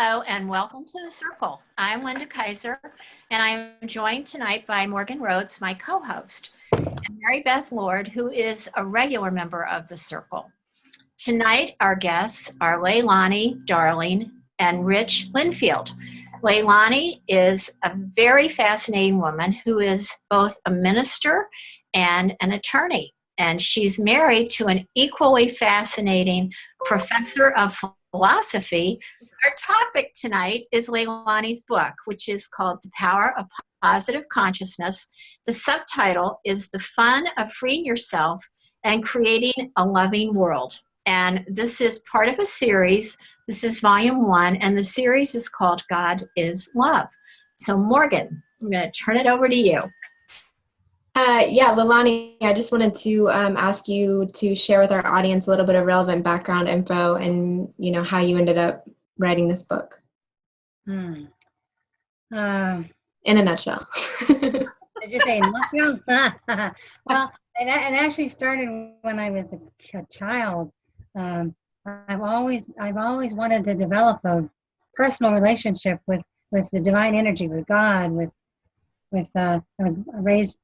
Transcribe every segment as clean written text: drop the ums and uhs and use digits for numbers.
Hello and welcome to The Circle. I'm Linda Kaiser and I'm joined tonight by Morgan Rhodes, my co-host, and Mary Beth Lord, who is a regular member of The Circle. Tonight, our guests are Leilani Darling and Rich Linfield. Leilani is a very fascinating woman who is both a minister and an attorney, and she's married to an equally fascinating professor of philosophy. Our topic tonight is Leilani's book, which is called The Power of Positive Consciousness. The subtitle is The Fun of Freeing Yourself and Creating a Loving World. And this is part of a series. This is volume 1, and the series is called God is Love. So Morgan, I'm going to turn it over to you. Leilani, I just wanted to ask you to share with our audience a little bit of relevant background info and, how you ended up writing this book. In a nutshell. Did you say nutshell? Well, it actually started when I was a child. I've always wanted to develop a personal relationship with the divine energy, with God, I was raised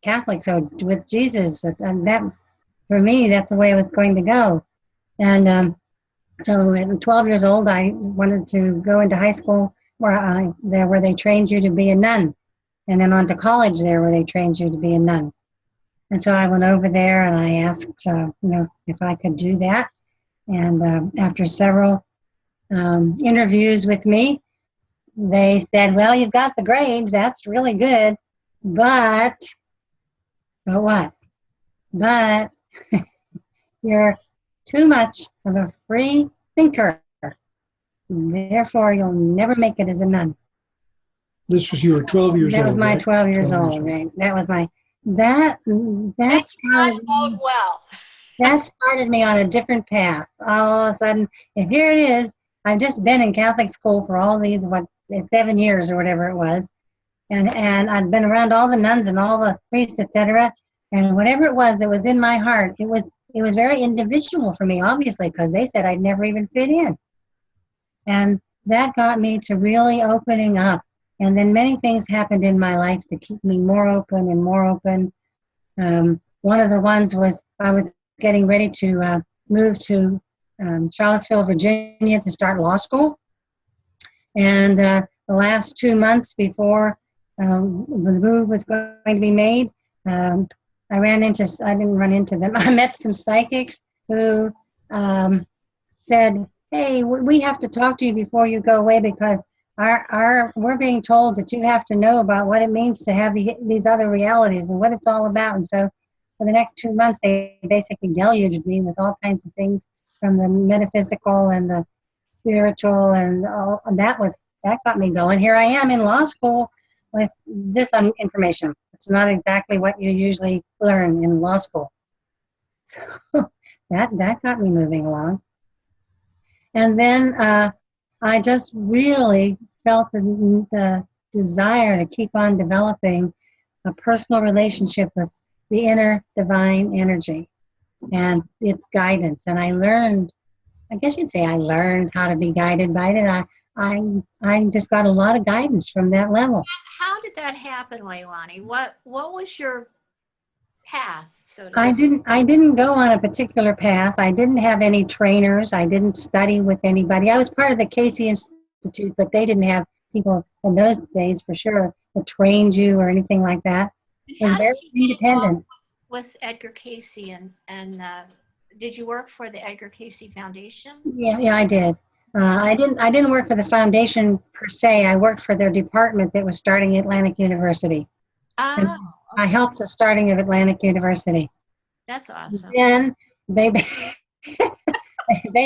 Catholic, so with Jesus, and that, for me, that's the way it was going to go. And so at 12 years old, I wanted to go into high school where they trained you to be a nun, and then on to college there where they trained you to be a nun. And so I went over there and I asked, if I could do that. And after several interviews with me, they said, well, you've got the grades, that's really good, but what? But you're too much of a free thinker. Therefore, you'll never make it as a nun. This was you were 12 years old. That was my 12 years old, right? That was my, that started well. That started me on a different path. All of a sudden, and here it is. I've just been in Catholic school for all these, 7 years or whatever it was. And I've been around all the nuns and all the priests, etc. And whatever it was that was in my heart, it was very individual for me, obviously, because they said I'd never even fit in. And that got me to really opening up. And then many things happened in my life to keep me more open and more open. One of the ones was I was getting ready to move to Charlottesville, Virginia to start law school. And the last 2 months before the move was going to be made, I didn't run into them. I met some psychics who said, hey, we have to talk to you before you go away because we're being told that you have to know about what it means to have these other realities and what it's all about. And so for the next 2 months, they basically deluged me with all kinds of things from the metaphysical and the spiritual and all. And that got me going. Here I am in law school with this information. It's not exactly what you usually learn in law school. That got me moving along. And then I just really felt the desire to keep on developing a personal relationship with the inner divine energy and its guidance. And I learned how to be guided by it. And I just got a lot of guidance from that level. How did that happen, Leilani? What was your path? I didn't go on a particular path. I didn't have any trainers. I didn't study with anybody. I was part of the Casey Institute, but they didn't have people in those days for sure that trained you or anything like that. It was very independent. With Edgar Casey and did you work for the Edgar Casey Foundation? Yeah, I did. I didn't work for the foundation per se. I worked for their department that was starting Atlantic University. Oh, okay. I helped the starting of Atlantic University. That's awesome. Then they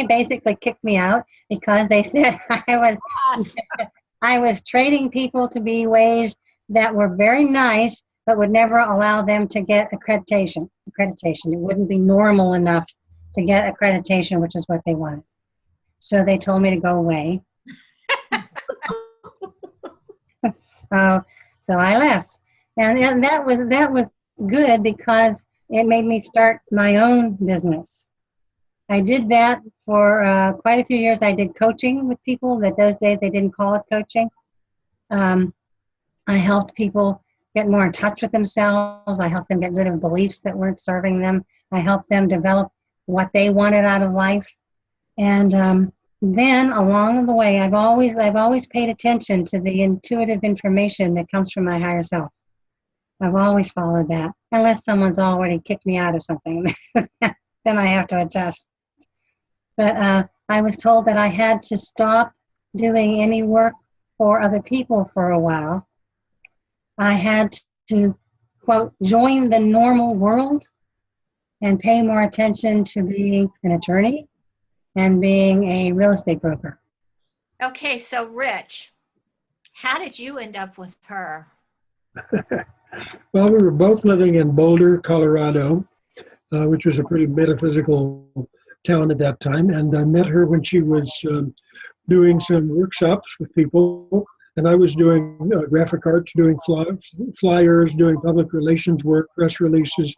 basically kicked me out because they said I was training people to be ways that were very nice, but would never allow them to get accreditation. It wouldn't be normal enough to get accreditation, which is what they wanted. So they told me to go away. So I left. And that was good because it made me start my own business. I did that for quite a few years. I did coaching with people that those days they didn't call it coaching. I helped people get more in touch with themselves. I helped them get rid of beliefs that weren't serving them. I helped them develop what they wanted out of life. And then along the way, I've always paid attention to the intuitive information that comes from my higher self. I've always followed that, unless someone's already kicked me out of something. Then I have to adjust. But I was told that I had to stop doing any work for other people for a while. I had to, quote, join the normal world and pay more attention to being an attorney and being a real estate broker. Okay, so Rich, how did you end up with her? Well, we were both living in Boulder, Colorado, which was a pretty metaphysical town at that time. And I met her when she was doing some workshops with people. And I was doing graphic arts, doing flyers, doing public relations work, press releases,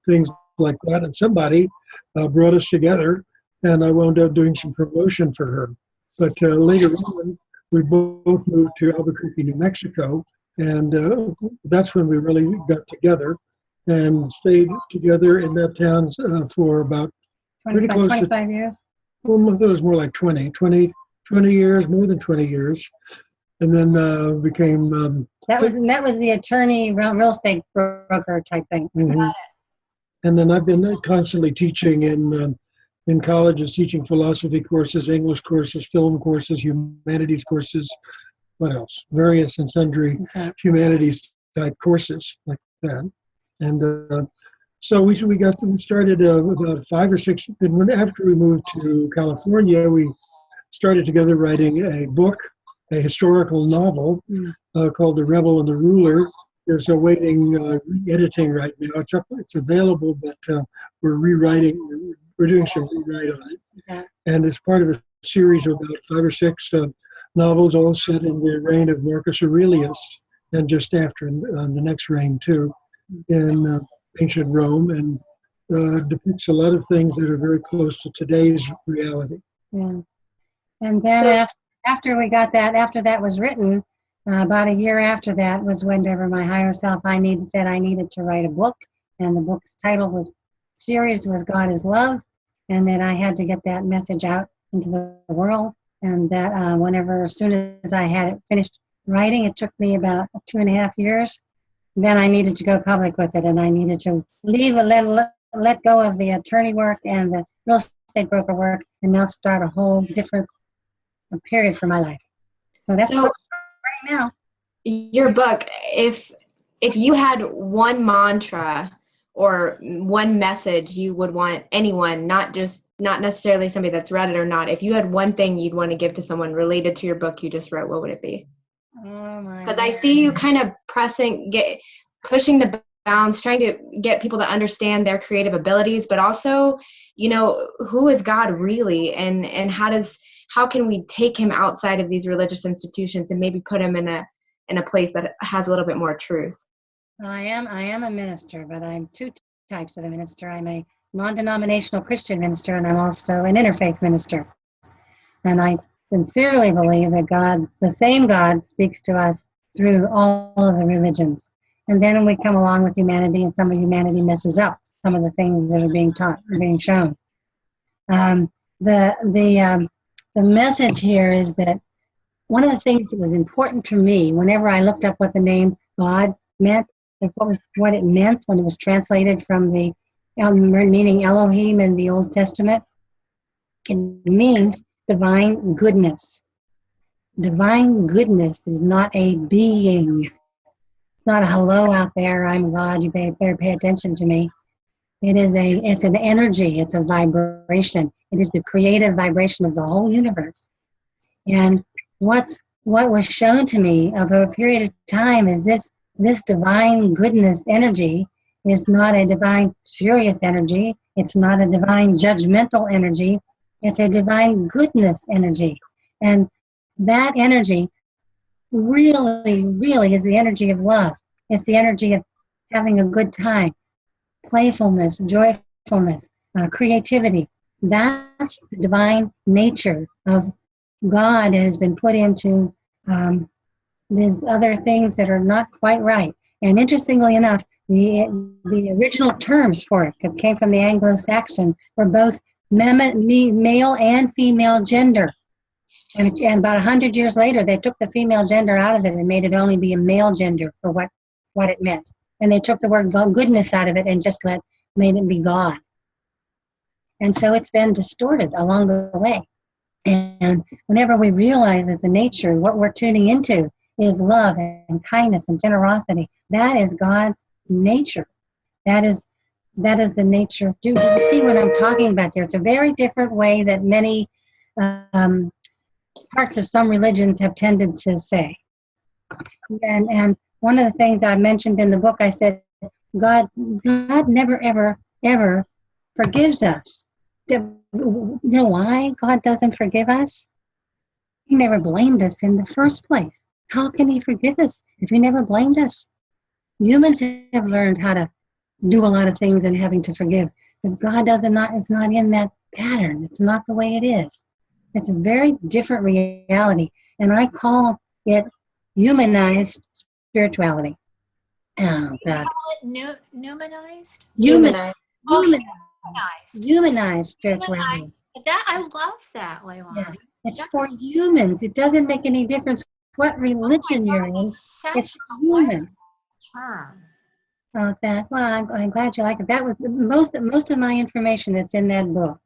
things like that. And somebody brought us together, and I wound up doing some promotion for her. But later on, we both moved to Albuquerque, New Mexico, and that's when we really got together and stayed together in that town for about pretty close 25 years? Well, it was more like 20 years, more than 20 years. And then became... That was the attorney, real estate broker type thing. Mm-hmm. And then I've been constantly teaching in colleges, teaching philosophy courses, English courses, film courses, humanities courses, what else? Various and sundry humanities type courses like that. And so we started about 5 or 6, and after we moved to California, we started together writing a book, a historical novel called The Rebel and the Ruler. There's awaiting editing right now. It's available, but we're rewriting. We're doing some rewrite on it. Okay. And it's part of a series of about 5 or 6 novels, all set in the reign of Marcus Aurelius, and just after the next reign too, in ancient Rome, and depicts a lot of things that are very close to today's reality. Yeah. And then after that was written, about a year after that was whenever my higher self said I needed to write a book, and the book's title series was God is Love, and that I had to get that message out into the world, and that as soon as I had it finished writing, it took me about 2.5 years. Then I needed to go public with it, and I needed to let go of the attorney work and the real estate broker work, and now start a whole different period for my life. So that's what I'm right now. Your book, if you had one mantra or one message you would want anyone, not necessarily somebody that's read it or not, if you had one thing you'd want to give to someone related to your book you just wrote, what would it be? Oh my! Because I see you kind of pushing the bounds, trying to get people to understand their creative abilities, but also, who is God really, and how can we take him outside of these religious institutions and maybe put him in a place that has a little bit more truth? Well, I am a minister, but I'm two types of a minister. I'm a non-denominational Christian minister, and I'm also an interfaith minister. And I sincerely believe that God, the same God, speaks to us through all of the religions. And then we come along with humanity, and some of humanity messes up some of the things that are being taught or being shown. The message here is that one of the things that was important to me whenever I looked up what the name God meant, and what it meant when it was translated from the meaning Elohim in the Old Testament, it means divine goodness. Divine goodness is not a being. It's not a hello out there, I'm God, you better pay attention to me. It's an energy, it's a vibration. It is the creative vibration of the whole universe. And what was shown to me over a period of time is this divine goodness energy is not a divine serious energy. It's not a divine judgmental energy. It's a divine goodness energy. And that energy really, really is the energy of love. It's the energy of having a good time, playfulness, joyfulness, creativity, that's the divine nature of God that has been put into these other things that are not quite right. And interestingly enough, the original terms for it that came from the Anglo-Saxon were both male and female gender. And about 100 years later, they took the female gender out of it and made it only be a male gender for what it meant. And they took the word goodness out of it and just made it be God. And so it's been distorted along the way. And whenever we realize that the nature, what we're tuning into is love and kindness and generosity, that is God's nature. That is the nature. Do you see what I'm talking about there? It's a very different way that many parts of some religions have tended to say. And one of the things I mentioned in the book, I said, God never, ever, ever forgives us. You know why God doesn't forgive us? He never blamed us in the first place. How can he forgive us if he never blamed us? Humans have learned how to do a lot of things and having to forgive. But God it's not in that pattern. It's not the way it is. It's a very different reality. And I call it humanized spirituality. Oh, God. You call it numanized? Humanized. Humanized spirituality. That I love that, Leilani. Yeah. It's for humans. It doesn't make any difference what religion you're in. It's human. Term. Oh, that. Well, I'm glad you like it. That was most of my information that's in that book.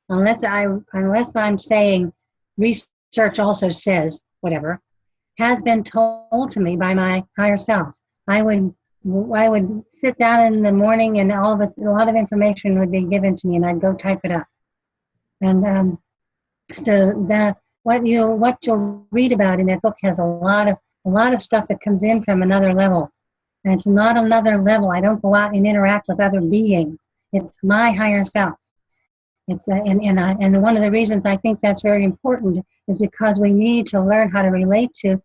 Unless I'm saying research also says whatever, has been told to me by my higher self. I would sit down in the morning and a lot of information would be given to me and I'd go type it up. And so that what you'll read about in that book has a lot of stuff that comes in from another level. And it's not another level. I don't go out and interact with other beings. It's my higher self. It's and one of the reasons I think that's very important is because we need to learn how to relate to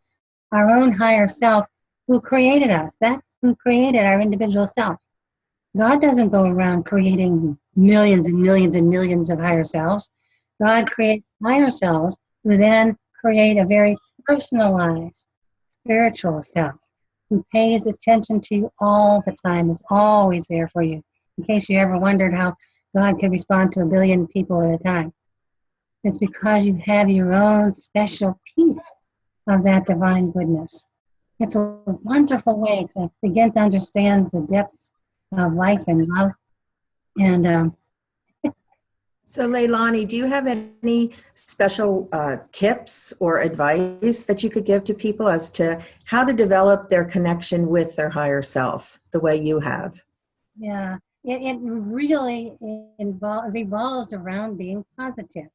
our own higher self who created us. That's who created our individual self. God doesn't go around creating millions and millions and millions of higher selves. God creates higher selves who then create a very personalized spiritual self who pays attention to you all the time, is always there for you. In case you ever wondered how God can respond to 1 billion people at a time. It's because you have your own special piece of that divine goodness. It's a wonderful way to begin to understand the depths of life and love. And so Leilani, do you have any special tips or advice that you could give to people as to how to develop their connection with their higher self the way you have? Yeah, it really revolves around being positive.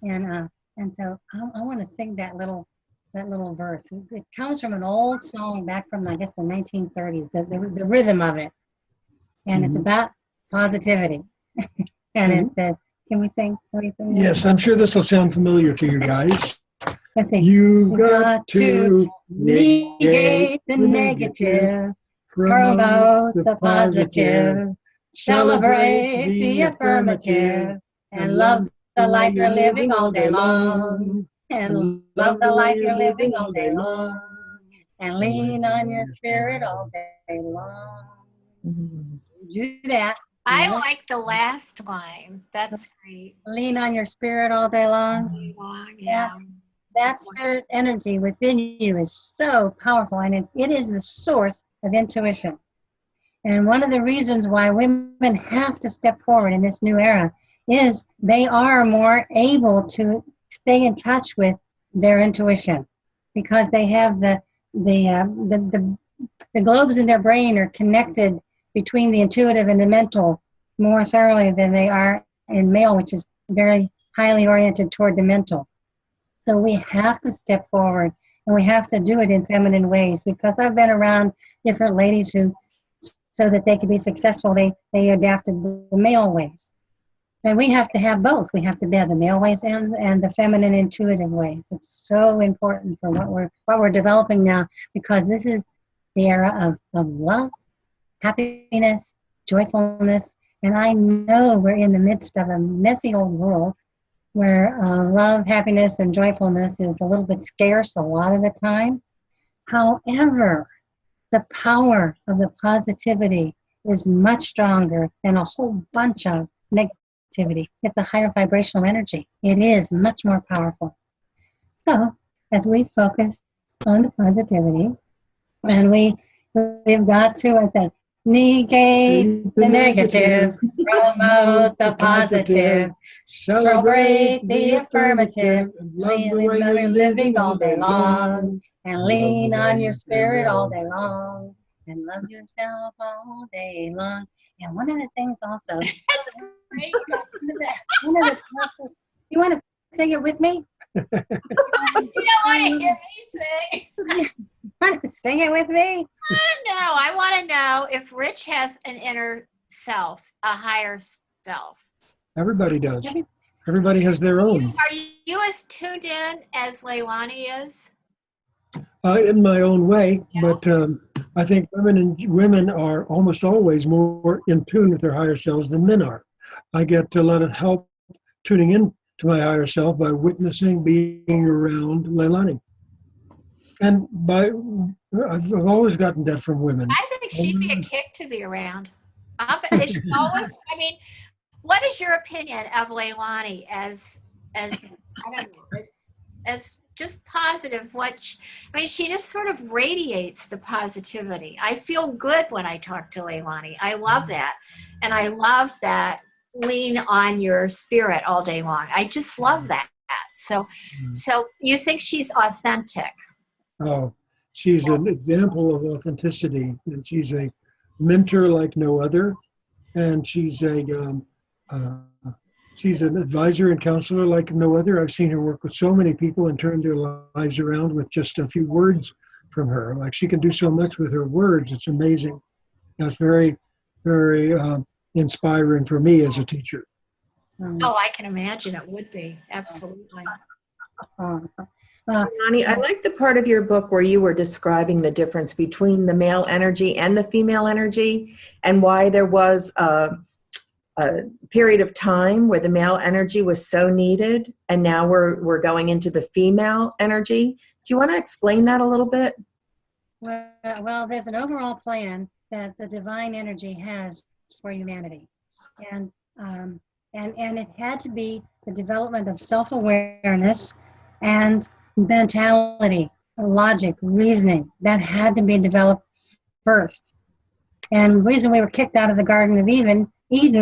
And so I want to sing that little verse. It comes from an old song back from, I guess, the 1930s, the rhythm of it. And it's about positivity. And it says, can we sing? Yes, I'm sure this will sound familiar to you guys. Let's see. You've got to negate the negative, promote the positive, celebrate the affirmative, and love the life you're living all day long. And love the life you're living all day long. And lean on your spirit all day long. Do that. I like the last line. That's great. Lean on your spirit all day long. Yeah. That spirit energy within you is so powerful, and it is the source of intuition. And one of the reasons why women have to step forward in this new era is they are more able to stay in touch with their intuition because they have the globes in their brain are connected between the intuitive and the mental more thoroughly than they are in male, which is very highly oriented toward the mental. So we have to step forward, and we have to do it in feminine ways, because I've been around different ladies who, so that they could be successful, they adapted the male ways. And we have to have both. We have to have the male ways and the feminine intuitive ways. It's so important for what we're developing now, because this is the era of love, happiness, joyfulness, And I know we're in the midst of a messy old world where love, happiness, and joyfulness is a little bit scarce a lot of the time. However, the power of the positivity is much stronger than a whole bunch of negativity. It's a higher vibrational energy. It is much more powerful. So, as we focus on the positivity, and we've got to, like that, negate the negative, promote the positive, celebrate the affirmative, living all day long, and lean on your spirit all day long, and love yourself all day long. And one of the things also, That's great. one of the, you want to sing it with me? You don't want to hear me sing. Want to sing it with me? No, I want to know if Rich has an inner self, a higher self. Everybody does. Everybody has their own. Are you as tuned in as Leilani is? In my own way, Yeah. but I think women are almost always more in tune with their higher selves than men are. I get a lot of help tuning in to my higher self by witnessing, being around Leilani. And I've always gotten that from women. I think she'd be a kick to be around. Is she always, I mean, what is your opinion of Leilani as I don't know, as just positive? She just sort of radiates the positivity. I feel good when I talk to Leilani. I love that. And I love that lean on your spirit all day long. I just love that. So you think she's authentic? Oh, she's an example of authenticity, and she's a mentor like no other, and she's an advisor and counselor like no other. I've seen her work with so many people and turn their lives around with just a few words from her. Like, she can do so much with her words. It's amazing. That's very, very inspiring for me as a teacher. Oh, I can imagine it would be. Absolutely. Leilani, I like the part of your book where you were describing the difference between the male energy and the female energy, and why there was a period of time where the male energy was so needed, and now we're going into the female energy. Do you want to explain that a little bit? Well, there's an overall plan that the divine energy has for humanity, and it had to be the development of self-awareness and mentality, logic, reasoning. That had to be developed first. And the reason we were kicked out of the Garden of Eden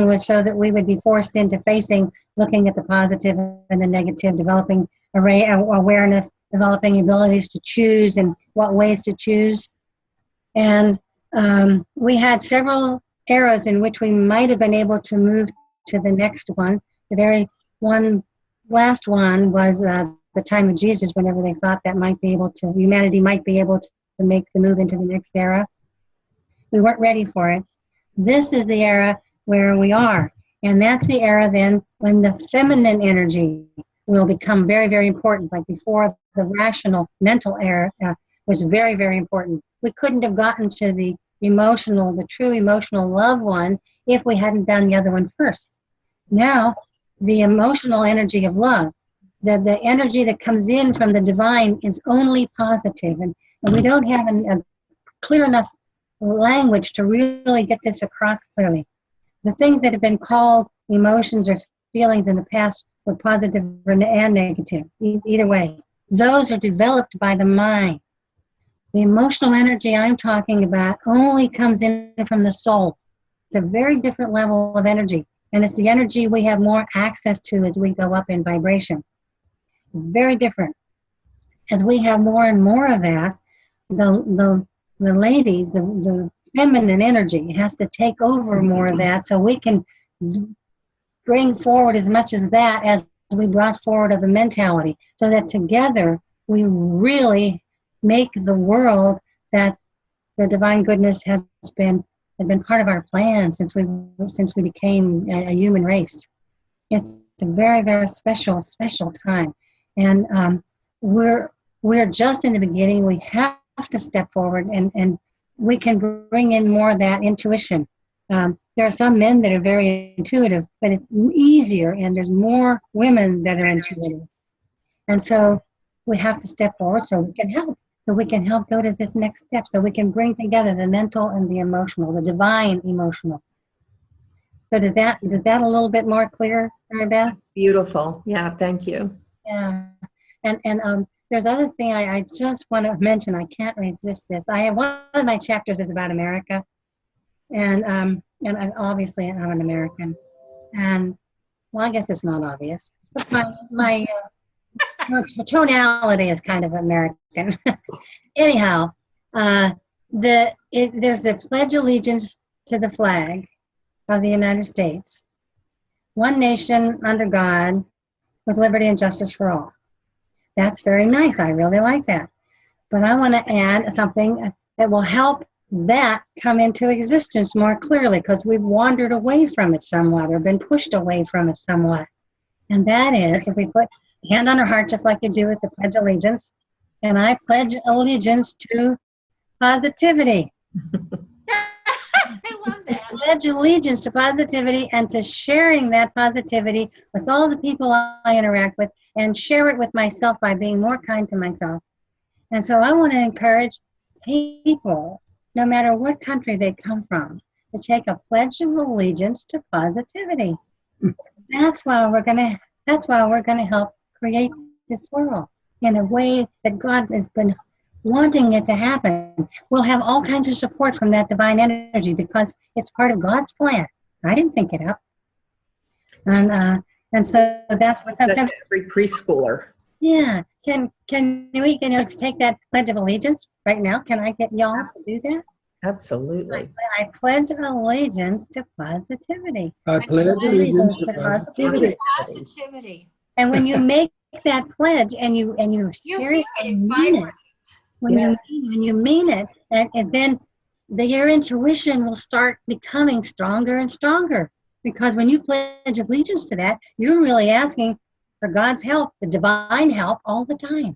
was so that we would be forced into looking at the positive and the negative, developing awareness, developing abilities to choose and what ways to choose. And we had several eras in which we might have been able to move to the next one. The last one was the time of Jesus, whenever they thought that humanity might be able to make the move into the next era. We weren't ready for it. This is the era where we are. And that's the era then when the feminine energy will become very, very important. Like before, the rational mental era was very, very important. We couldn't have gotten to the true emotional love one if we hadn't done the other one first. Now, the emotional energy of love, the energy that comes in from the divine is only positive, and we don't have a clear enough language to really get this across clearly. The things that have been called emotions or feelings in the past were positive and negative, either way. Those are developed by the mind. The emotional energy I'm talking about only comes in from the soul. It's a very different level of energy, and it's the energy we have more access to as we go up in vibration. Very different. As we have more and more of that, the ladies, the feminine energy has to take over more of that, so we can bring forward as much as that as we brought forward of the mentality, so that together we really make the world that the divine goodness has been part of our plan since we became a human race. It's a very, very special time, and we're just in the beginning. We have to step forward, and we can bring in more of that intuition. there are some men that are very intuitive, but it's easier, and there's more women that are intuitive. And so we have to step forward so we can help. So we can help go to this next step. So we can bring together the mental and the emotional, the divine emotional. So is that a little bit more clear, Mary Beth? That's beautiful. Yeah, thank you. Yeah. And there's other thing I just want to mention. I can't resist this. I have one of my chapters is about America. And obviously I'm an American. And well, I guess it's not obvious. But my tonality is kind of American. Anyhow, there's the Pledge Allegiance to the flag of the United States, one nation under God, with liberty and justice for all. That's very nice. I really like that. But I want to add something that will help that come into existence more clearly, because we've wandered away from it somewhat or been pushed away from it somewhat. And that is, if we put a hand on our heart, just like you do with the Pledge of Allegiance, and I pledge allegiance to positivity. I love that. Pledge allegiance to positivity and to sharing that positivity with all the people I interact with, and share it with myself by being more kind to myself. And so I want to encourage people, no matter what country they come from, to take a pledge of allegiance to positivity. That's why we're going to help create this world in a way that God has been wanting it to happen. We'll have all kinds of support from that divine energy because it's part of God's plan. I didn't think it up. And so that's what sometimes every preschooler. Yeah. Can we take that Pledge of Allegiance right now? Can I get y'all to do that? Absolutely. I pledge allegiance to positivity. I pledge allegiance to positivity. Positivity. And when you make that pledge and you seriously mean it, when you mean it, and then your intuition will start becoming stronger and stronger. Because when you pledge allegiance to that, you're really asking for God's help, the divine help, all the time.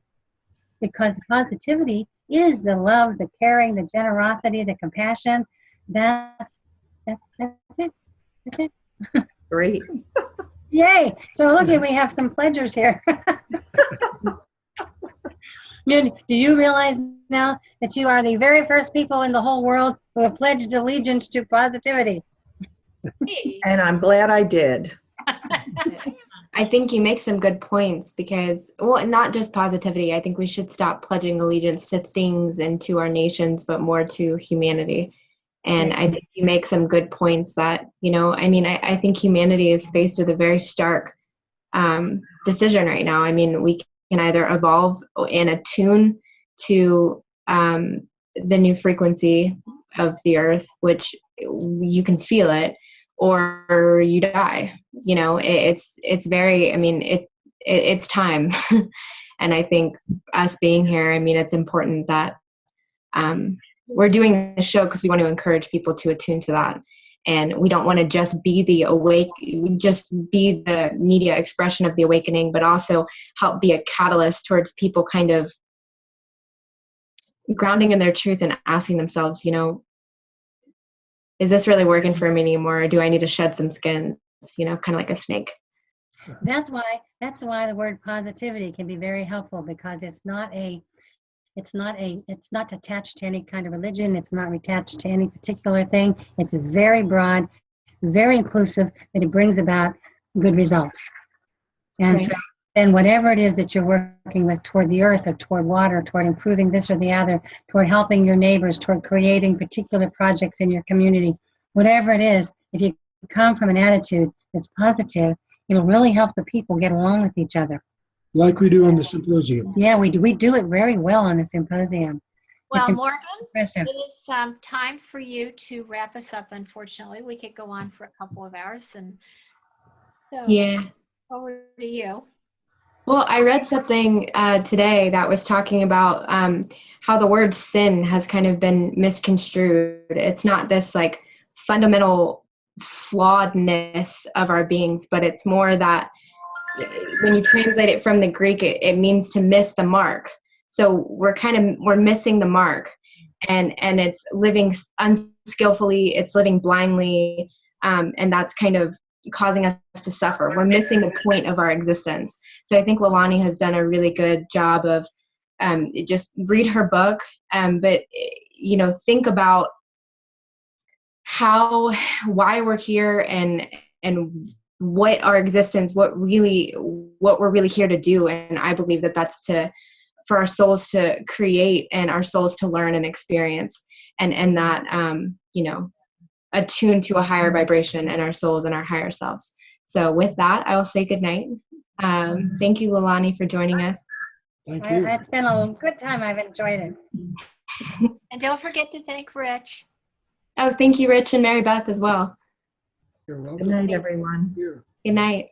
Because positivity is the love, the caring, the generosity, the compassion. That's it. That's it. Great. Yay. So look here, we have some pledgers here. Do you realize now that you are the very first people in the whole world who have pledged allegiance to positivity? And I'm glad I did. I think you make some good points because, well, not just positivity. I think we should stop pledging allegiance to things and to our nations, but more to humanity. And I think you make some good points that, I think humanity is faced with a very stark decision right now. I mean, we can either evolve and attune to the new frequency of the earth, which you can feel it, or you die. It's very, it's time. And I think us being here, it's important that we're doing this show because we want to encourage people to attune to that. And we don't want to just be the media expression of the awakening, but also help be a catalyst towards people kind of grounding in their truth and asking themselves, is this really working for me anymore? Or do I need to shed some skins, kind of like a snake? That's why the word positivity can be very helpful, because it's not attached to any kind of religion. It's not attached to any particular thing. It's very broad, very inclusive, and it brings about good results. And Right. so then whatever it is that you're working with toward the earth or toward water, toward improving this or the other, toward helping your neighbors, toward creating particular projects in your community, whatever it is, if you come from an attitude that's positive, it'll really help the people get along with each other. Like we do on the symposium. Yeah, we do it very well on the symposium. Well, It's Morgan, impressive. it is time for you to wrap us up. Unfortunately, we could go on for a couple of hours, and so Yeah. over to you. Well, I read something today that was talking about how the word sin has kind of been misconstrued. It's not this like fundamental flawedness of our beings, but it's more that when you translate it from the Greek, it means to miss the mark. So we're missing the mark, and it's living unskillfully, it's living blindly, and that's kind of causing us to suffer. We're missing the point of our existence. So I think Leilani has done a really good job of just read her book, but think about why we're here and what our existence, what we're really here to do. And I believe that that's for our souls to create and our souls to learn and experience, and that attuned to a higher vibration in our souls and our higher selves. So with that, I will say good night. Thank you, Leilani, for joining us. Thank you. It's been a good time. I've enjoyed it. And don't forget to thank Rich. Oh, thank you, Rich and Mary Beth as well. You're welcome. Good night, everyone. Here. Good night.